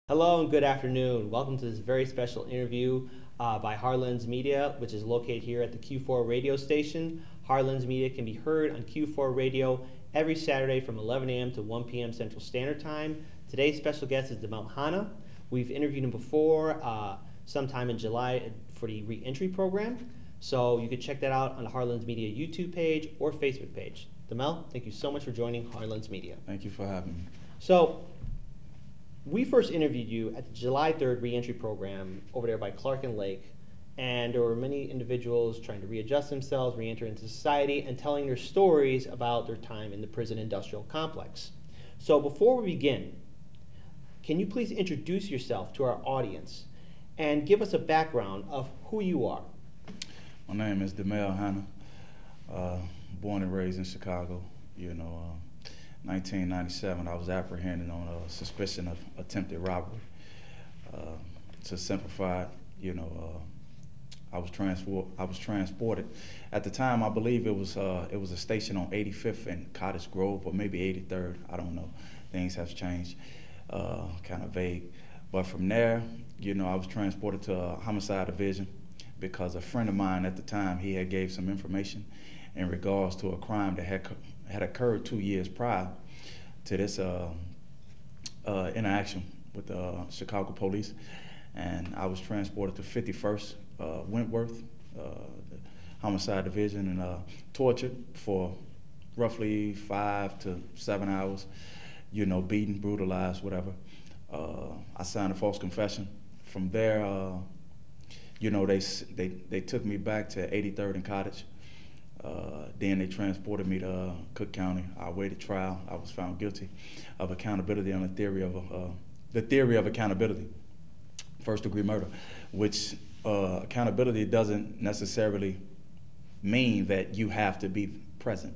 Hello and good afternoon. Welcome to this very special interview by HardLensMedia, which is located here at the Q4 radio station. HardLensMedia can be heard on Q4 radio every Saturday from 11 a.m. to 1 p.m. Central Standard Time. Today's special guest is Demel Hannah. We've interviewed him before sometime in July for the re-entry program. So you can check that out on the HardLensMedia YouTube page or Facebook page. Demel, thank you so much for joining HardLensMedia. Thank you for having me. So, we first interviewed you at the July 3rd reentry program over there by Clark and Lake, and there were many individuals trying to readjust themselves, reenter into society, and telling their stories about their time in the prison industrial complex. So before we begin, can you please introduce yourself to our audience and give us a background of who you are? My name is Demel Hannah, born and raised in Chicago. 1997, I was apprehended on a suspicion of attempted robbery. To simplify, I was transported. At the time, I believe it was a station on 85th and Cottage Grove, or maybe 83rd. I don't know. Things have changed, kind of vague. But from there, I was transported to a homicide division because a friend of mine at the time, he had gave some information in regards to a crime that had occurred 2 years prior to this interaction with the Chicago police, and I was transported to 51st Wentworth, the homicide division, and tortured for roughly 5 to 7 hours, beaten, brutalized, whatever. I signed a false confession. From there, they took me back to 83rd and Cottage. Then they transported me to Cook County. I awaited trial. I was found guilty of accountability on the theory of accountability, first-degree murder, which accountability doesn't necessarily mean that you have to be present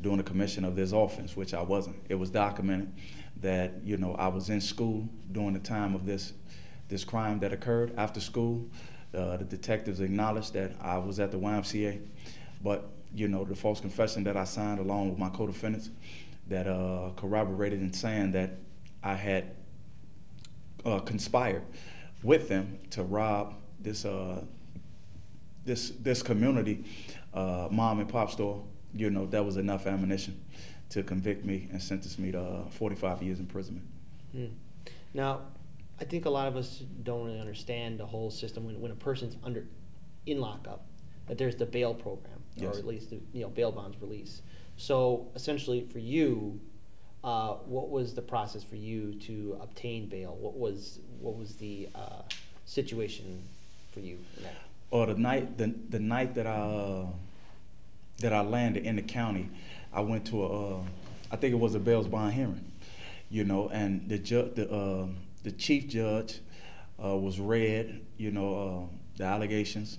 during the commission of this offense, which I wasn't. It was documented that I was in school during the time of this crime that occurred. After school, the detectives acknowledged that I was at the YMCA, but the false confession that I signed along with my co-defendants that corroborated in saying that I had conspired with them to rob this community mom and pop store. That was enough ammunition to convict me and sentence me to 45 years imprisonment. Now, I think a lot of us don't really understand the whole system when a person's in lockup, that there's the bail program, yes, or at least the bail bonds release. So essentially, for you, what was the process for you to obtain bail? What was the situation for you in that? Or the night that I landed in the county, I went to I think it was a bail bond hearing, and the chief judge was read, the allegations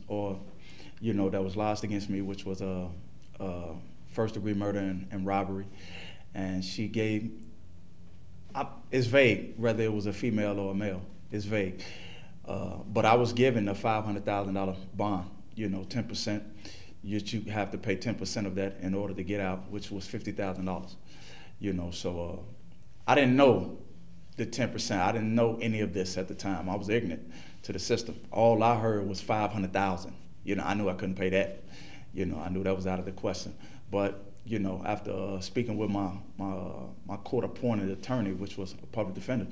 that was lodged against me, which was a first-degree murder and robbery, and she gave. It's vague whether it was a female or a male. It's vague, but I was given a $500,000 bond. 10%. You have to pay 10% of that in order to get out, which was $50,000. So I didn't know the 10%. I didn't know any of this at the time. I was ignorant to the system. All I heard was $500,000. I knew I couldn't pay that. I knew that was out of the question. But after speaking with my court-appointed attorney, which was a public defender,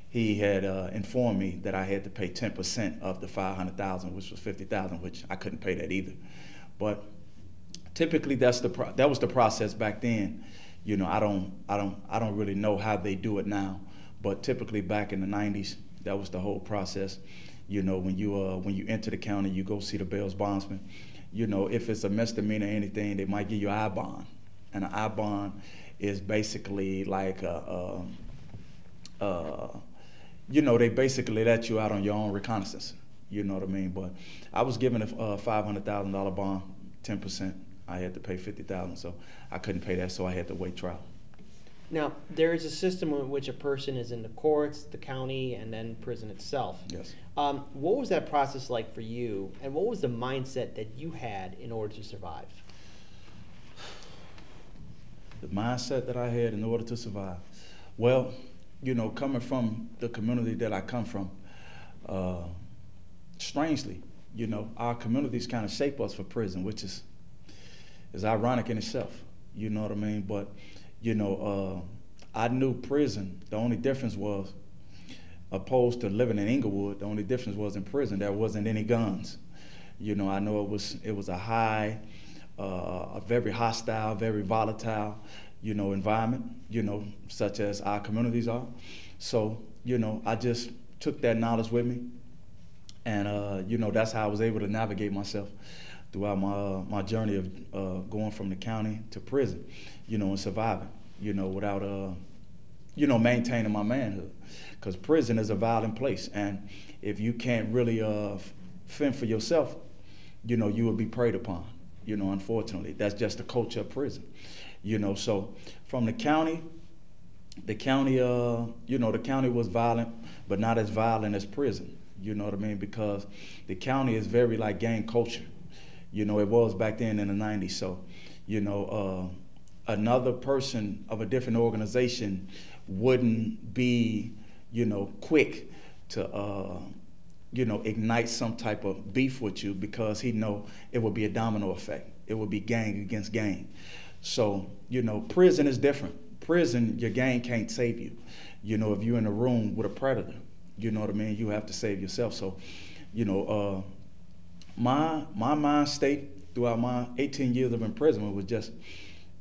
he had informed me that I had to pay 10% of the $500,000, which was $50,000, which I couldn't pay that either. But typically, that was the process back then. I don't really know how they do it now, but typically back in the 90s, that was the whole process. When you enter the county, you go see the bail bondsman. If it's a misdemeanor or anything, they might give you an I-bond. And an I-bond is basically like they basically let you out on your own reconnaissance. You know what I mean? But I was given a $500,000 bond, 10%. I had to pay $50,000, so I couldn't pay that, so I had to wait trial. Now, there is a system in which a person is in the courts, the county, and then prison itself. Yes. What was that process like for you, and what was the mindset that you had in order to survive? The mindset that I had in order to survive. Well, you know, coming from the community that I come from, strangely, you know, our communities kind of shape us for prison, which is ironic in itself. You know what I mean? But, you know, I knew prison, the only difference was, opposed to living in Inglewood, the only difference was in prison there wasn't any guns. You know, I know it was a very hostile, very volatile, you know, environment, you know, such as our communities are. So, you know, I just took that knowledge with me, and you know, that's how I was able to navigate myself throughout my journey of going from the county to prison, you know, and surviving, you know, without you know, maintaining my manhood, because prison is a violent place, and if you can't really fend for yourself, you know, you will be preyed upon. You know, unfortunately, that's just the culture of prison. You know, so from the county, you know, the county was violent, but not as violent as prison. You know what I mean? Because the county is very like gang culture. You know, it was back then in the 90s. So, you know, another person of a different organization wouldn't be, you know, quick to, you know, ignite some type of beef with you, because he know it would be a domino effect. It would be gang against gang. So, you know, prison is different. Prison, your gang can't save you. You know, if you're in a room with a predator, you know what I mean, you have to save yourself. So, you know, my mind state throughout my 18 years of imprisonment was just,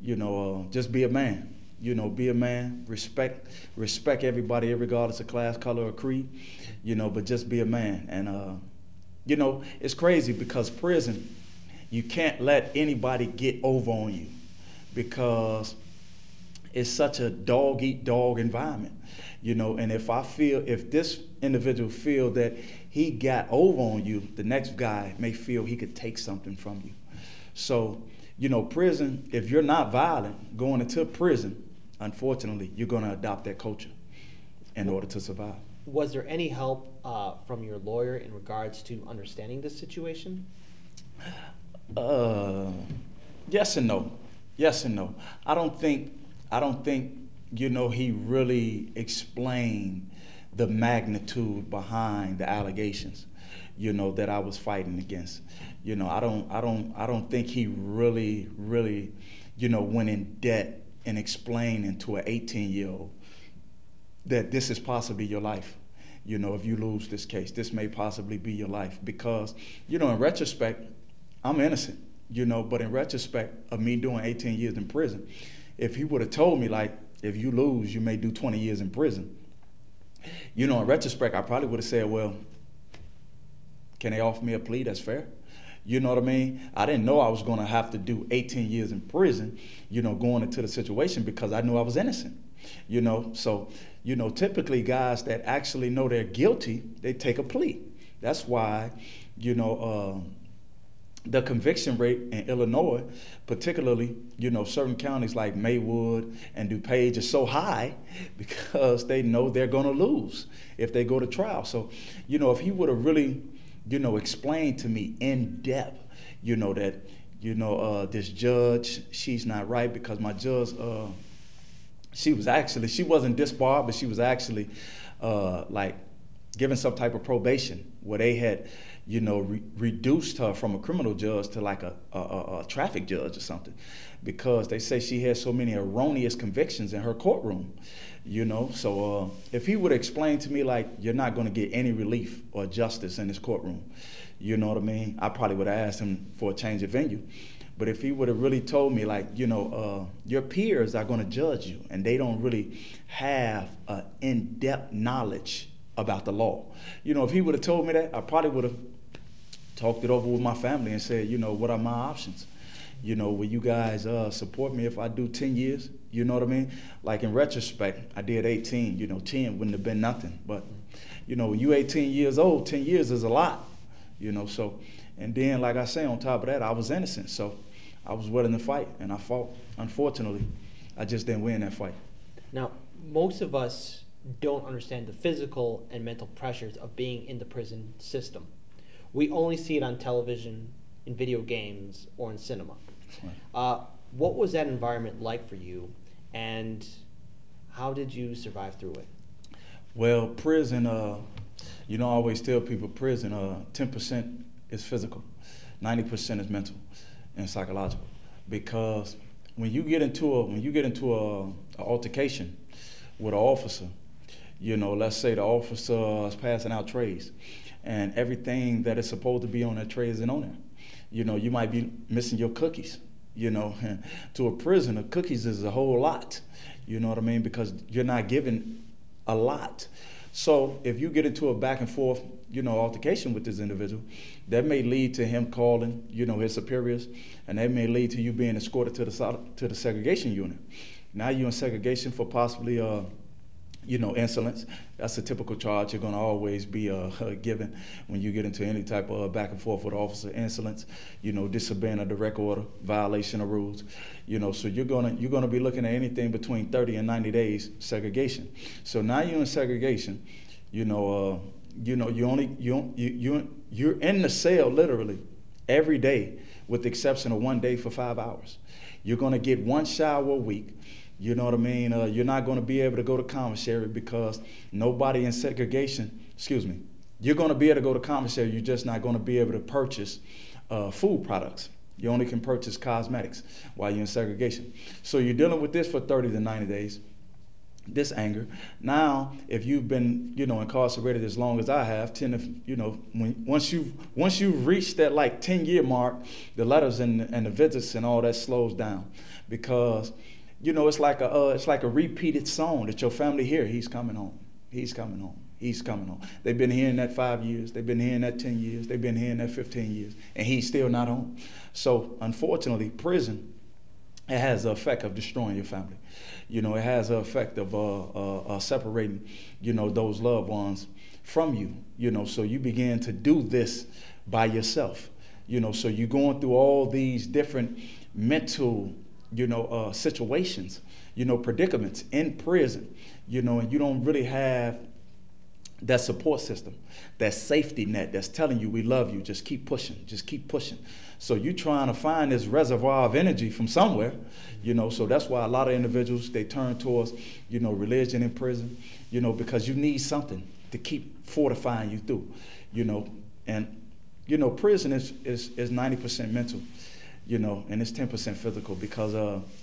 you know, just be a man. You know, be a man, respect everybody, regardless of class, color, or creed, you know, but just be a man. And, you know, it's crazy because prison, you can't let anybody get over on you, because it's such a dog-eat-dog environment, you know, and if this individual feel that he got over on you, the next guy may feel he could take something from you. So, you know, prison, if you're not violent going into prison, unfortunately, you're going to adopt that culture in order to survive. Was there any help from your lawyer in regards to understanding this situation? Yes and no. Yes and no. I don't think, you know, he really explained the magnitude behind the allegations, you know, that I was fighting against. You know, I don't think he really, you know, went in depth and explaining to an 18-year-old that this is possibly your life. You know, if you lose this case, this may possibly be your life. Because, you know, in retrospect, I'm innocent, you know, but in retrospect of me doing 18 years in prison, if he would have told me, like, if you lose, you may do 20 years in prison, you know, in retrospect, I probably would have said, well, can they offer me a plea that's fair? You know what I mean? I didn't know I was going to have to do 18 years in prison, you know, going into the situation, because I knew I was innocent, you know. So, you know, typically guys that actually know they're guilty, they take a plea. That's why, you know, the conviction rate in Illinois, particularly, you know, certain counties like Maywood and DuPage is so high, because they know they're going to lose if they go to trial. So, you know, if he would have really, you know, explained to me in depth, you know, that, you know, this judge, she's not right, because my judge, she wasn't disbarred, but she was actually like given some type of probation where they had, you know, reduced her from a criminal judge to like a traffic judge or something, because they say she had so many erroneous convictions in her courtroom, you know. So if he would explain to me, like, you're not going to get any relief or justice in this courtroom, you know what I mean, I probably would have asked him for a change of venue. But if he would have really told me, like, you know, your peers are going to judge you, and they don't really have in-depth knowledge about the law. You know, if he would have told me that, I probably would have talked it over with my family and said, you know, what are my options? You know, will you guys support me if I do 10 years? You know what I mean? Like, in retrospect, I did 18, you know, 10 wouldn't have been nothing. But, you know, when you 18 years old, 10 years is a lot, you know. So, and then, like I say, on top of that, I was innocent. So I was willing to fight, and I fought. Unfortunately, I just didn't win that fight. Now, most of us don't understand the physical and mental pressures of being in the prison system. We only see it on television, in video games, or in cinema. Right. What was that environment like for you, and how did you survive through it? Well, prison, I always tell people prison, 10% is physical, 90% is mental and psychological. Because when you get into a altercation with an officer, let's say the officer is passing out trays, and everything that is supposed to be on that tray isn't on there. You might be missing your cookies. To a prisoner, cookies is a whole lot. You know what I mean? Because you're not given a lot. So if you get into a back and forth, altercation with this individual, that may lead to him calling, his superiors, and that may lead to you being escorted to the segregation unit. Now you're in segregation for possibly, insolence. That's a typical charge you're going to always be given when you get into any type of back and forth with officer. Insolence, disobeying a direct order, violation of rules. So you're gonna be looking at anything between 30 and 90 days segregation. So now you're in segregation. You're in the cell literally every day, with the exception of one day for 5 hours. You're gonna get one shower a week. You know what I mean? You're not going to be able to go to commissary because nobody in segregation, you're going to be able to go to commissary, you're just not going to be able to purchase food products. You only can purchase cosmetics while you're in segregation. So you're dealing with this for 30 to 90 days, this anger. Now, if you've been, incarcerated as long as I have, once you've reached that like 10-year mark, the letters and the visits and all that slows down, because it's like a repeated song that your family hear. He's coming home. He's coming home. He's coming home. They've been hearing that 5 years. They've been hearing that 10 years. They've been hearing that 15 years. And he's still not home. So, unfortunately, prison, it has the effect of destroying your family. It has the effect of separating, those loved ones from you. So you begin to do this by yourself. So you're going through all these different mental situations, predicaments in prison, and you don't really have that support system, that safety net that's telling you we love you, just keep pushing, just keep pushing. So you're trying to find this reservoir of energy from somewhere, so that's why a lot of individuals, they turn towards, religion in prison, because you need something to keep fortifying you through, and, prison is 90% mental. And it's 10% physical, because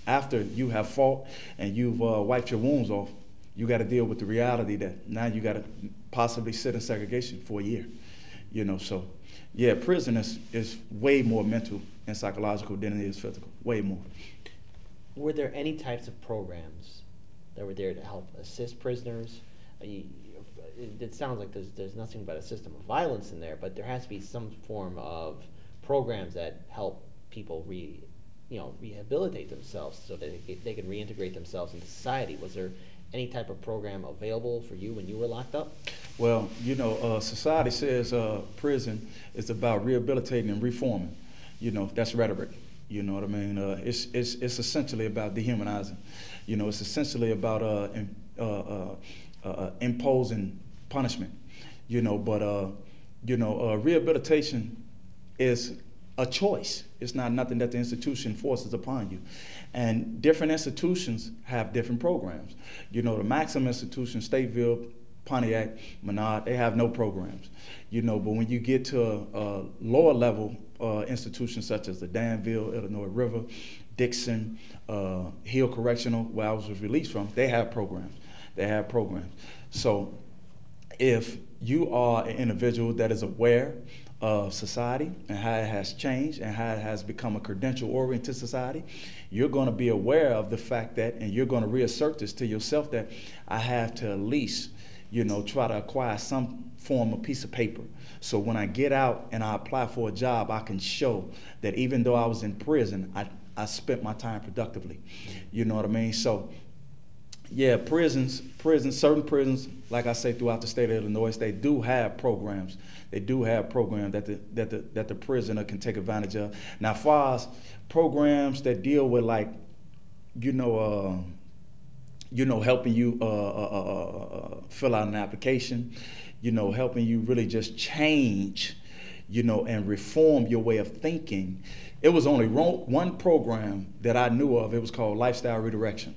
after you have fought and you've wiped your wounds off, you got to deal with the reality that now you got to possibly sit in segregation for a year. So yeah, prison is way more mental and psychological than it is physical, way more. Were there any types of programs that were there to help assist prisoners? It sounds like there's nothing but a system of violence in there, but there has to be some form of programs that help people rehabilitate themselves so that they can reintegrate themselves into society. Was there any type of program available for you when you were locked up? Well, society says prison is about rehabilitating and reforming. That's rhetoric. You know what I mean? It's essentially about dehumanizing. It's essentially about imposing punishment. But rehabilitation is a choice. It's not nothing that the institution forces upon you. And different institutions have different programs. The Maxim institution, Stateville, Pontiac, Menard, they have no programs. But when you get to a lower level institutions such as the Danville, Illinois River, Dixon, Hill Correctional, where I was released from, they have programs. So if you are an individual that is aware of society and how it has changed and how it has become a credential-oriented society, you're going to be aware of the fact that, and you're going to reassert this to yourself, that I have to at least, try to acquire some form of piece of paper. So when I get out and I apply for a job, I can show that even though I was in prison, I spent my time productively. You know what I mean? So yeah, certain prisons, like I say, throughout the state of Illinois, they do have programs. They do have programs that the prisoner can take advantage of. Now, as far as programs that deal with, like, helping you fill out an application, helping you really just change, and reform your way of thinking. It was only one program that I knew of. It was called Lifestyle Redirection.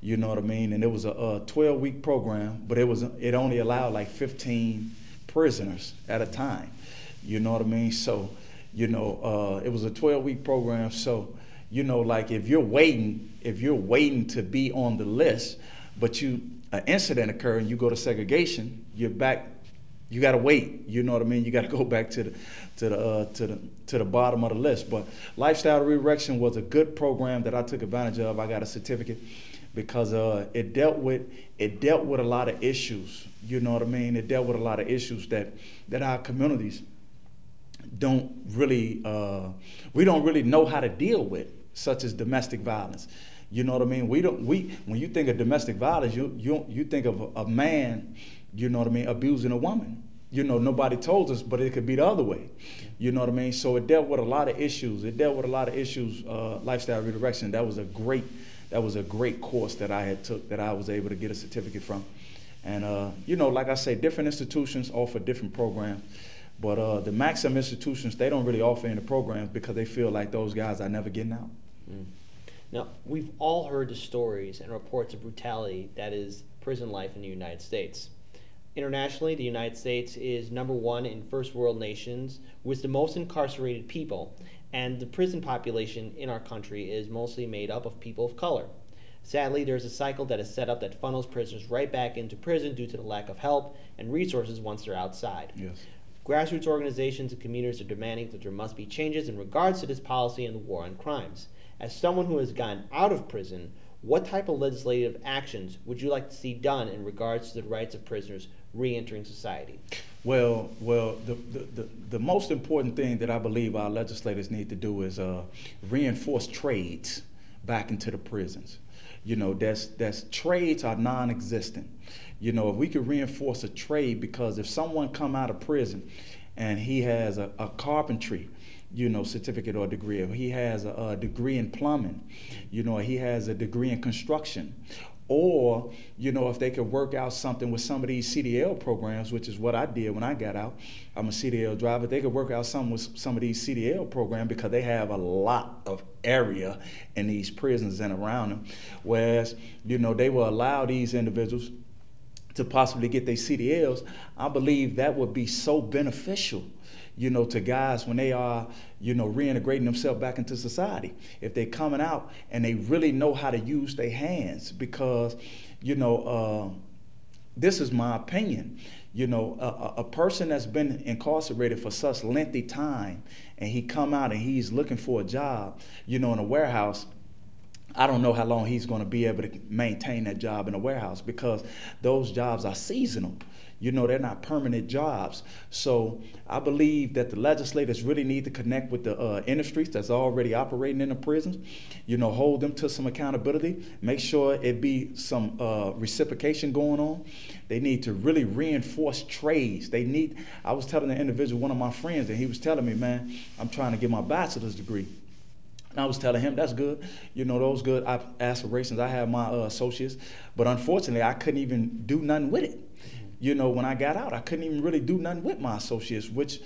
You know what I mean? And it was a 12-week program, but it only allowed like 15 prisoners at a time. You know what I mean? So, you know, it was a 12-week program. So, you know, like if you're waiting to be on the list, but an incident occurred and you go to segregation, you're back. You got to wait. You know what I mean? You got to go back to the bottom of the list. But Lifestyle Redirection was a good program that I took advantage of. I got a certificate because it dealt with a lot of issues. You know what I mean? It dealt with a lot of issues that our communities don't really we don't really know how to deal with, such as domestic violence. You know what I mean? When you think of domestic violence, you think of a man, you know what I mean, abusing a woman. You know, nobody told us, but it could be the other way. You know what I mean? So it dealt with a lot of issues. Lifestyle Redirection. That was a great course that I had took, that I was able to get a certificate from. And you know, like I say, different institutions offer different programs. But the maximum institutions, they don't really offer any programs because they feel like those guys are never getting out. Mm. Now, we've all heard the stories and reports of brutality that is prison life in the United States. Internationally, the United States is #1 in first world nations with the most incarcerated people, and the prison population in our country is mostly made up of people of color. Sadly, there's a cycle that is set up that funnels prisoners right back into prison due to the lack of help and resources once they're outside. Yes. Grassroots organizations and communities are demanding that there must be changes in regards to this policy and the war on crimes. As someone who has gotten out of prison, what type of legislative actions would you like to see done in regards to the rights of prisoners re-entering society? Well, the most important thing that I believe our legislators need to do is reinforce trades back into the prisons. You know, that's trades are non-existent. You know, if we could reinforce a trade, because if someone come out of prison and he has a carpentry, you know, certificate or degree, or he has a degree in plumbing, you know, he has a degree in construction, or, you know, if they could work out something with some of these CDL programs, which is what I did when I got out. I'm a CDL driver. They could work out something with some of these CDL programs because they have a lot of area in these prisons and around them. Whereas, you know, they will allow these individuals to possibly get their CDLs. I believe that would be so beneficial, you know, to guys when they are, you know, reintegrating themselves back into society. If they're coming out and they really know how to use their hands, because, you know, this is my opinion. You know, a person that's been incarcerated for such lengthy time and he come out and he's looking for a job, you know, in a warehouse, I don't know how long he's going to be able to maintain that job in a warehouse, because those jobs are seasonal. You know, they're not permanent jobs. So I believe that the legislators really need to connect with the industries that's already operating in the prisons, you know, hold them to some accountability, make sure it be some reciprocation going on. They need to really reinforce trades. I was telling an individual, one of my friends, and he was telling me, man, I'm trying to get my bachelor's degree. And I was telling him, that's good. You know, those good aspirations. I have my associates, but unfortunately, I couldn't even do nothing with it. You know, when I got out, I couldn't even really do nothing with my associates, which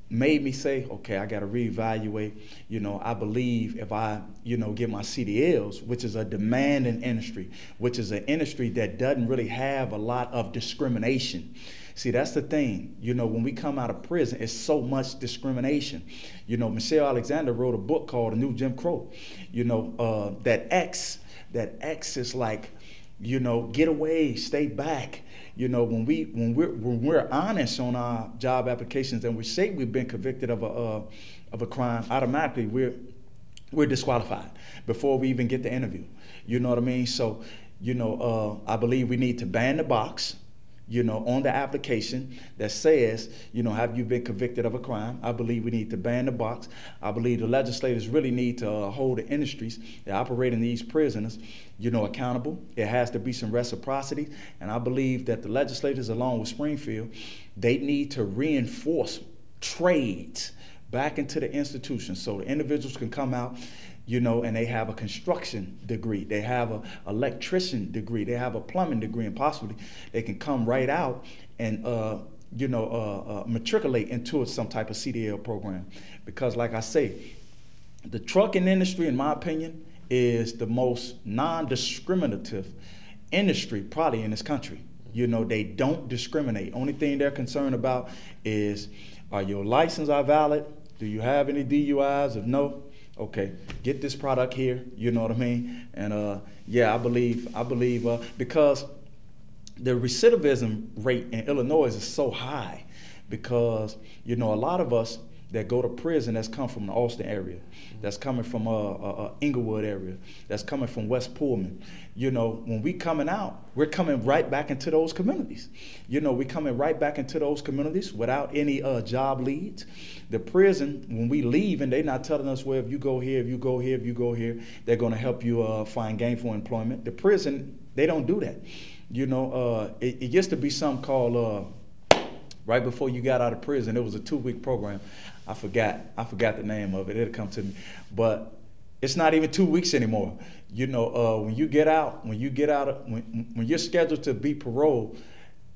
made me say, okay, I got to reevaluate. You know, I believe if I, you know, get my CDLs, which is a demanding industry, which is an industry that doesn't really have a lot of discrimination. See, that's the thing. You know, when we come out of prison, it's so much discrimination. You know, Michelle Alexander wrote a book called The New Jim Crow. You know, that X is like, you know, get away, stay back. You know, when we're honest on our job applications and we say we've been convicted of a crime, automatically we're disqualified before we even get the interview. You know what I mean? So, you know, I believe we need to ban the box, you know, on the application that says, you know, have you been convicted of a crime? I believe we need to ban the box. I believe the legislators really need to hold the industries that operate in these prisons, you know, accountable. It has to be some reciprocity. And I believe that the legislators, along with Springfield, they need to reinforce trades back into the institutions so the individuals can come out, you know, and they have a construction degree, they have an electrician degree, they have a plumbing degree, and possibly they can come right out and, you know, matriculate into some type of CDL program. Because like I say, the trucking industry, in my opinion, is the most non-discriminative industry probably in this country. You know, they don't discriminate. Only thing they're concerned about is, are your licenses are valid? Do you have any DUIs? If no, okay, get this product here. You know what I mean? And yeah, I believe because the recidivism rate in Illinois is so high, because you know a lot of us that go to prison that's come from the Austin area, that's coming from Inglewood area, that's coming from West Pullman. You know, when we coming out, we're coming right back into those communities. You know, we're coming right back into those communities without any job leads. The prison, when we leave, and they're not telling us, well, if you go here, if you go here, if you go here, they're going to help you find gainful employment. The prison, they don't do that. You know, it used to be something called, right before you got out of prison, it was a 2-week program. I forgot the name of it. It'll come to me. But it's not even 2 weeks anymore. You know, when you get out, when you're scheduled to be paroled,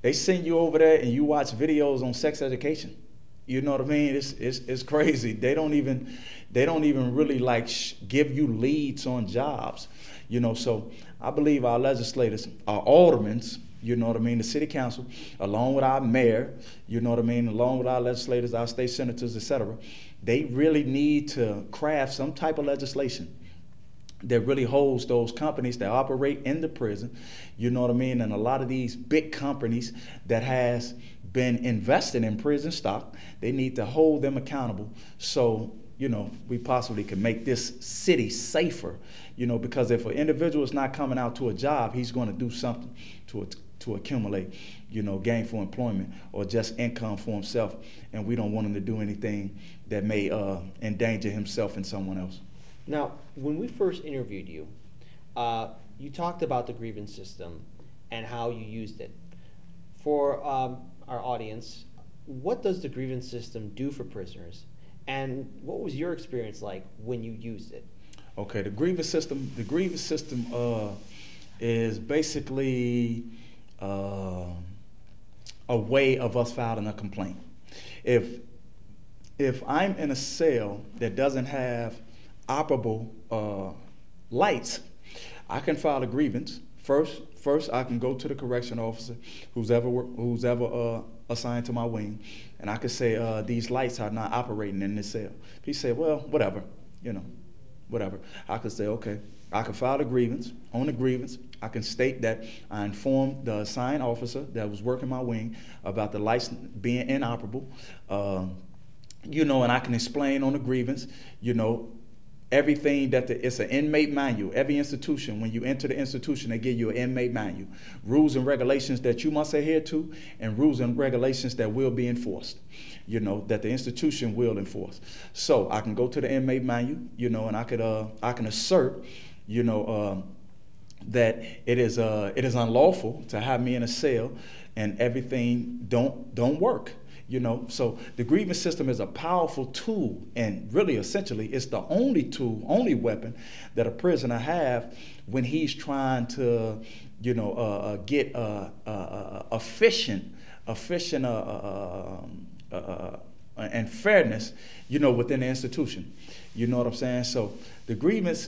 they send you over there and you watch videos on sex education. You know what I mean? It's crazy. They don't even really like give you leads on jobs. You know, so I believe our legislators, our aldermen, you know what I mean, the city council, along with our mayor, you know what I mean, along with our legislators, our state senators, etc., they really need to craft some type of legislation that really holds those companies that operate in the prison, you know what I mean, and a lot of these big companies that has been invested in prison stock, they need to hold them accountable so, you know, we possibly can make this city safer, you know, because if an individual is not coming out to a job, he's going to do something to accumulate, you know, gainful employment or just income for himself, and we don't want him to do anything that may endanger himself and someone else. Now, when we first interviewed you, you talked about the grievance system and how you used it. For our audience, what does the grievance system do for prisoners, and what was your experience like when you used it? Okay, the grievance system is basically a way of us filing a complaint. If I'm in a cell that doesn't have operable lights, I can file a grievance. First, I can go to the correction officer, who's ever assigned to my wing, and I could say these lights are not operating in this cell. He said, well, whatever, you know, whatever. I could say, okay. I can file a grievance. On the grievance, I can state that I informed the assigned officer that was working my wing about the lights being inoperable, you know, and I can explain on the grievance, you know, everything that it's an inmate manual. Every institution, when you enter the institution, they give you an inmate manual. Rules and regulations that you must adhere to, and rules and regulations that will be enforced, you know, that the institution will enforce. So I can go to the inmate manual, you know, and I can assert, you know, that it is unlawful to have me in a cell and everything don't work. You know, so the grievance system is a powerful tool, and really essentially it's the only tool, only weapon that a prisoner have when he's trying to, you know, get efficient and fairness, you know, within the institution. You know what I'm saying? So the grievance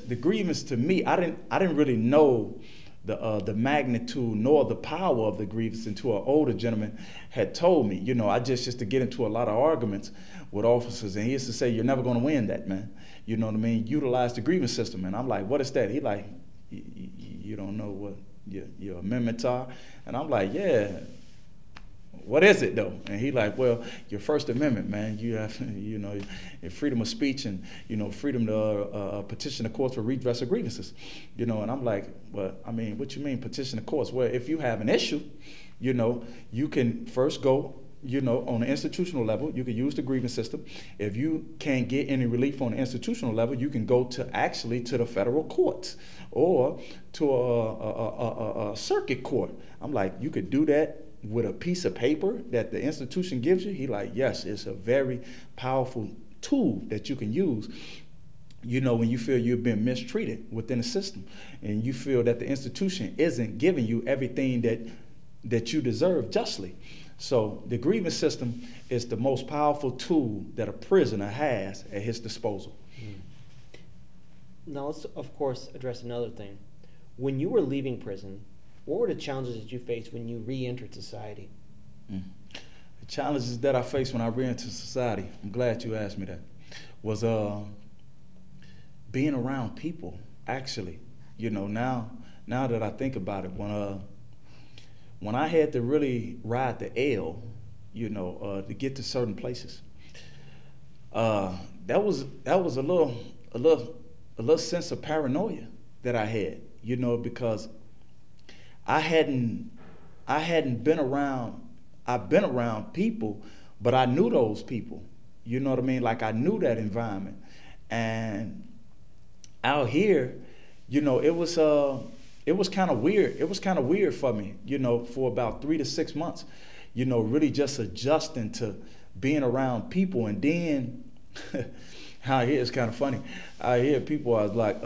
to me, I didn't really know the magnitude nor the power of the grievance until an older gentleman had told me. You know, I just used to get into a lot of arguments with officers, and he used to say, you're never going to win that, man. You know what I mean? Utilize the grievance system. And I'm like, what is that? He like, you don't know what your amendments are? And I'm like, yeah. What is it though? And he like, well, your First Amendment, man. You have, you know, your freedom of speech and, you know, freedom to petition the courts for redress of grievances. You know, and I'm like, well, I mean, what you mean petition the courts? Well, if you have an issue, you know, you can first go, you know, on the institutional level, you can use the grievance system. If you can't get any relief on the institutional level, you can go to the federal courts or to a circuit court. I'm like, you could do that with a piece of paper that the institution gives you? He like, yes, it's a very powerful tool that you can use, you know, when you feel you've been mistreated within the system and you feel that the institution isn't giving you everything that you deserve justly. So the grievance system is the most powerful tool that a prisoner has at his disposal. Now let's, of course, address another thing. When you were leaving prison, what were the challenges that you faced when you re-entered society? The challenges that I faced when I re-entered society, I'm glad you asked me that, was being around people, actually. You know, now that I think about it, when I had to really ride the L, you know, to get to certain places, that was a little sense of paranoia that I had, you know, because I hadn't been around. I've been around people, but I knew those people. You know what I mean? Like, I knew that environment. And out here, you know, it was kind of weird. It was kind of weird for me, you know, for about 3 to 6 months, you know, really just adjusting to being around people. And then out here, it's kind of funny. I hear people are like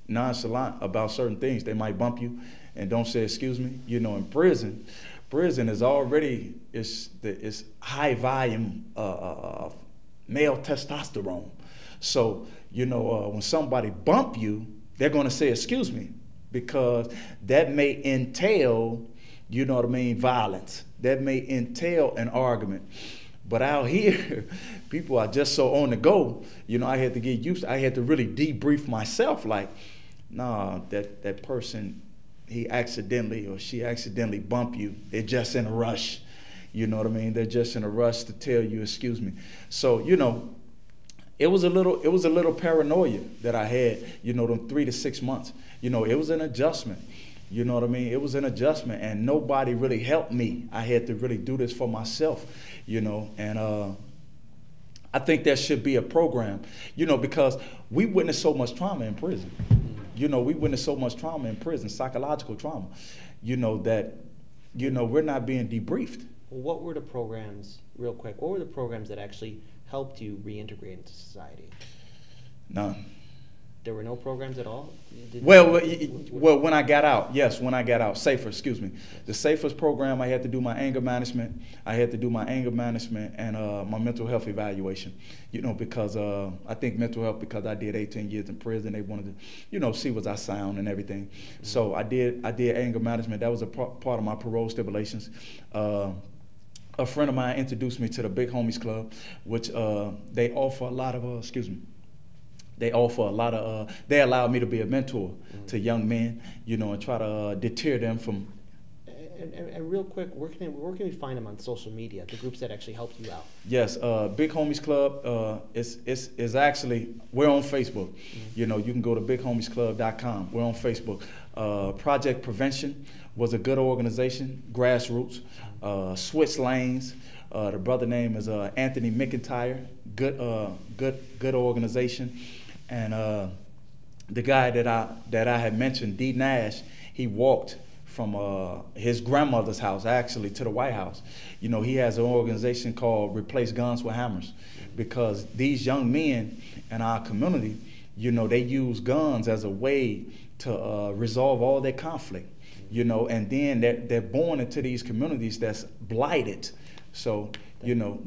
nonchalant about certain things. They might bump you and don't say excuse me. You know, in prison is already it's high volume male testosterone. So, you know, when somebody bump you, they're going to say excuse me, because that may entail, you know what I mean, violence. That may entail an argument. But out here, people are just so on the go. You know, I had to get used to, I had to really debrief myself, like, nah, that person, he accidentally or she accidentally bumped you. They're just in a rush. You know what I mean? They're just in a rush to tell you, excuse me. So, you know, it was a little paranoia that I had, you know, them 3 to 6 months. You know, it was an adjustment. You know what I mean? It was an adjustment, and nobody really helped me. I had to really do this for myself, you know, and I think there should be a program, you know, because we witness so much trauma in prison. You know, we witness so much trauma in prison, psychological trauma, you know, that, you know, we're not being debriefed. What were the programs, real quick, what were the programs that actually helped you reintegrate into society? None. There were no programs at all? Well, when I got out, yes, when I got out, SAFER, excuse me. The SAFER's program, I had to do my anger management. I had to do my anger management and my mental health evaluation, you know, because I think mental health, because I did 18 years in prison, they wanted to, you know, see was I sound and everything. Mm-hmm. So I did anger management. That was a part of my parole stipulations. A friend of mine introduced me to the Big Homies Club, which they offer a lot of, they offer a lot of, they allow me to be a mentor to young men, you know, and try to deter them from. And real quick, where can we find them on social media, the groups that actually helped you out? Yes, Big Homies Club is actually, we're on Facebook. You know, you can go to bighomiesclub.com. We're on Facebook. Project Prevention was a good organization, grassroots. Switch Lanes, the brother name is Anthony McIntyre, good organization. And the guy that I had mentioned, D. Nash, he walked from his grandmother's house actually to the White House. You know, he has an organization called Replace Guns with Hammers, because these young men in our community, you know, they use guns as a way to resolve all their conflict. You know, and then they're born into these communities that's blighted. So, you know,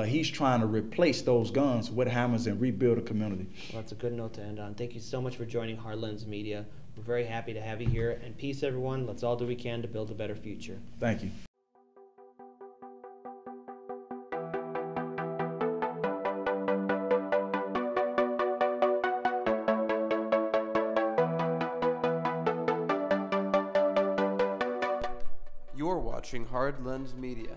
he's trying to replace those guns with hammers and rebuild a community. Well, that's a good note to end on. Thank you so much for joining HardLensMedia. We're very happy to have you here. And peace, everyone. Let's all do what we can to build a better future. Thank you. You're watching HardLensMedia.